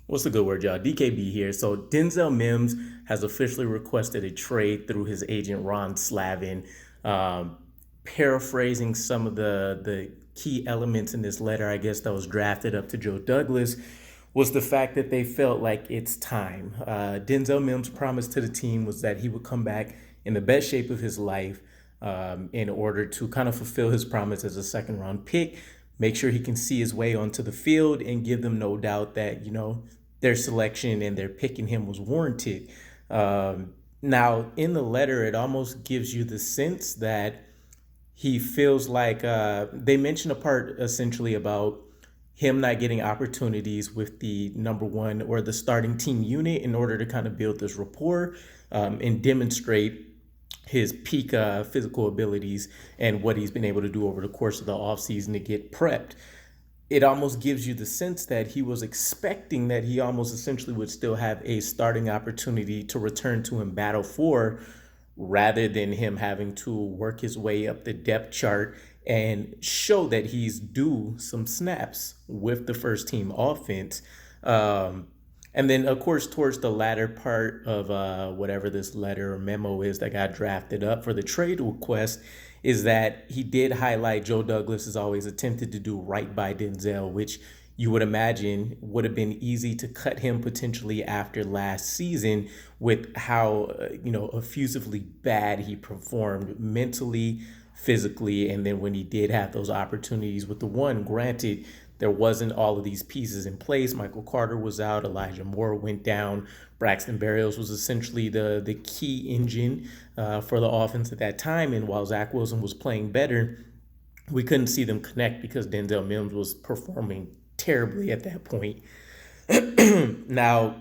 What's the good word, y'all? DKB here. So Denzel Mims has officially requested a trade through his agent Ron Slavin. Um, Paraphrasing some of the key elements in this letter, I guess that was drafted up to Joe Douglas, was the fact that they felt like it's time. Denzel Mims' promise to the team was that he would come back in the best shape of his life in order to kind of fulfill his promise as a second round pick, make sure he can see his way onto the field, and give them no doubt that, their selection and their picking him was warranted. Now, in the letter, it almost gives you the sense that he feels like they mention a part essentially about him not getting opportunities with the number one or the starting team unit in order to kind of build this rapport and demonstrate his peak physical abilities and what he's been able to do over the course of the offseason to get prepped. It almost gives you the sense that he was expecting that he almost essentially would still have a starting opportunity to return to in battle for, rather than him having to work his way up the depth chart and show that he's due some snaps with the first team offense. Um, and then, of course, towards the latter part of whatever this letter or memo is that got drafted up for the trade request, is that he did highlight Joe Douglas has always attempted to do right by Denzel, which you would imagine would have been easy to cut him potentially after last season with how effusively bad he performed mentally, physically, and then when he did have those opportunities with the one, granted, there wasn't all of these pieces in place. Michael Carter was out, Elijah Moore went down, Braxton Berrios was essentially the key engine for the offense at that time, and while Zach Wilson was playing better, we couldn't see them connect because Denzel Mims was performing terribly at that point. Now,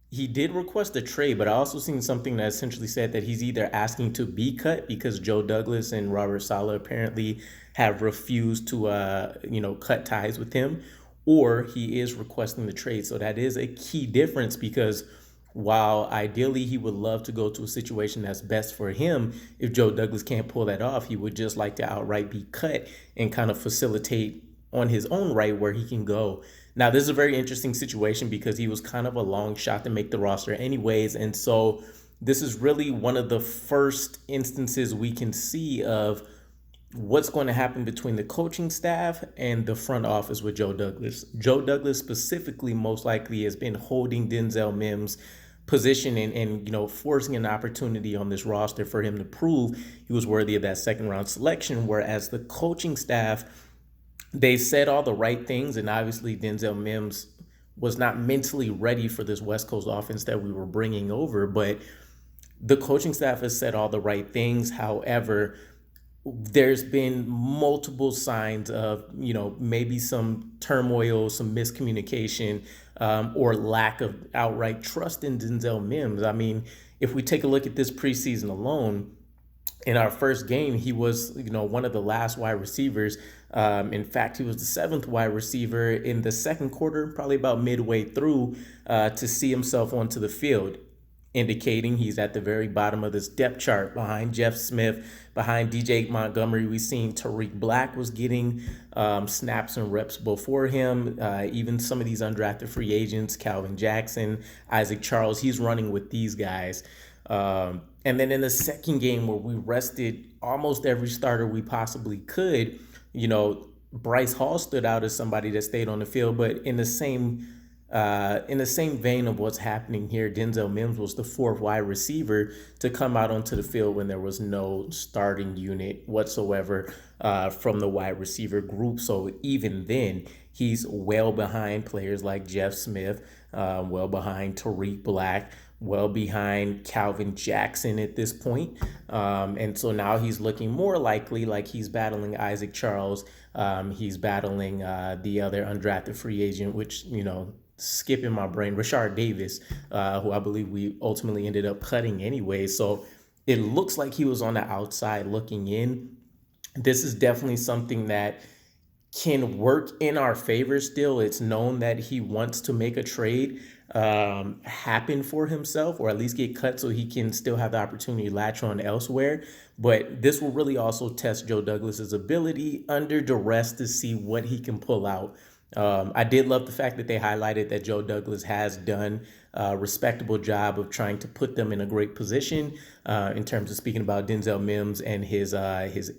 he did request a trade, but I also seen something that essentially said that he's either asking to be cut because Joe Douglas and Robert Saleh apparently have refused to, cut ties with him, or he is requesting the trade. So that is a key difference because while ideally he would love to go to a situation that's best for him, if Joe Douglas can't pull that off, he would just like to outright be cut and kind of facilitate on his own right where he can go. Now, this is a very interesting situation because he was kind of a long shot to make the roster, anyways. And so, this is really one of the first instances we can see of what's going to happen between the coaching staff and the front office with Joe Douglas. Joe Douglas specifically most likely has been holding Denzel Mims' position and forcing an opportunity on this roster for him to prove he was worthy of that second round selection, whereas the coaching staff, they said all the right things, and obviously Denzel Mims was not mentally ready for this West Coast offense that we were bringing over, but the coaching staff has said all the right things. However, there's been multiple signs of, maybe some turmoil, some miscommunication, or lack of outright trust in Denzel Mims. I mean, if we take a look at this preseason alone, in our first game, he was, one of the last wide receivers. In fact, he was the seventh wide receiver in the second quarter, probably about midway through, to see himself onto the field, indicating he's at the very bottom of this depth chart behind Jeff Smith, behind DJ Montgomery. We've seen Tariq Black was getting snaps and reps before him. Even some of these undrafted free agents, Calvin Jackson, Isaac Charles, he's running with these guys. And then in the second game where we rested almost every starter we possibly could, Bryce Hall stood out as somebody that stayed on the field. But in the same vein of what's happening here, Denzel Mims was the fourth wide receiver to come out onto the field when there was no starting unit whatsoever from the wide receiver group. So even then, he's well behind players like Jeff Smith, well behind Tariq Black, well behind Calvin Jackson at this point. And so now he's looking more likely like he's battling Isaac Charles. He's battling the other undrafted free agent, which, skipping my brain, Rashard Davis, who I believe we ultimately ended up cutting anyway. So it looks like he was on the outside looking in. This is definitely something that can work in our favor still. It's known that he wants to make a trade happen for himself, or at least get cut so he can still have the opportunity to latch on elsewhere. But this will really also test Joe Douglas's ability under duress to see what he can pull out. I did love the fact that they highlighted that Joe Douglas has done a respectable job of trying to put them in a great position in terms of speaking about Denzel Mims and his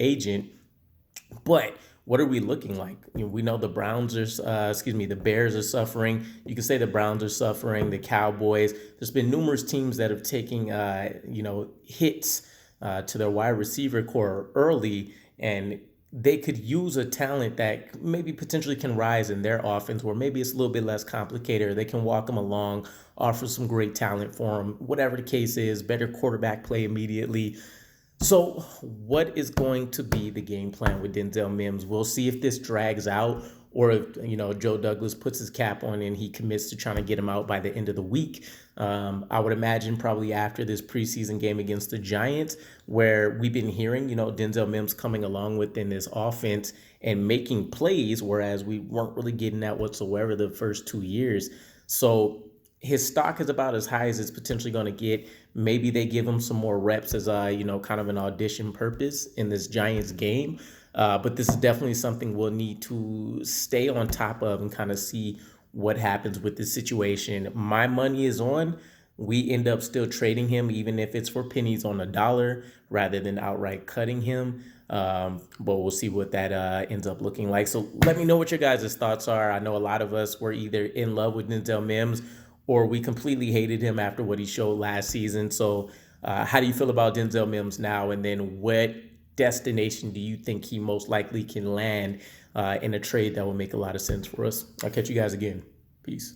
agent. But what are we looking like? We know the the Bears are suffering. You can say the Browns are suffering, the Cowboys. There's been numerous teams that have taken, hits to their wide receiver core early, and they could use a talent that maybe potentially can rise in their offense, where maybe it's a little bit less complicated, or they can walk them along, offer some great talent for them, whatever the case is, better quarterback play immediately. So, what is going to be the game plan with Denzel Mims? We'll see if this drags out, or if Joe Douglas puts his cap on and he commits to trying to get him out by the end of the week. I would imagine probably after this preseason game against the Giants, where we've been hearing Denzel Mims coming along within this offense and making plays, whereas we weren't really getting that whatsoever the first 2 years. So his stock is about as high as it's potentially going to get. Maybe they give him some more reps as kind of an audition purpose in this Giants game. But this is definitely something we'll need to stay on top of and kind of see what happens with this situation. My money is on. We end up still trading him, even if it's for pennies on a dollar, rather than outright cutting him. But we'll see what that ends up looking like. So let me know what your guys' thoughts are. I know a lot of us were either in love with Denzel Mims or we completely hated him after what he showed last season. So how do you feel about Denzel Mims now? And then what destination do you think he most likely can land in a trade that will make a lot of sense for us? I'll catch you guys again. Peace.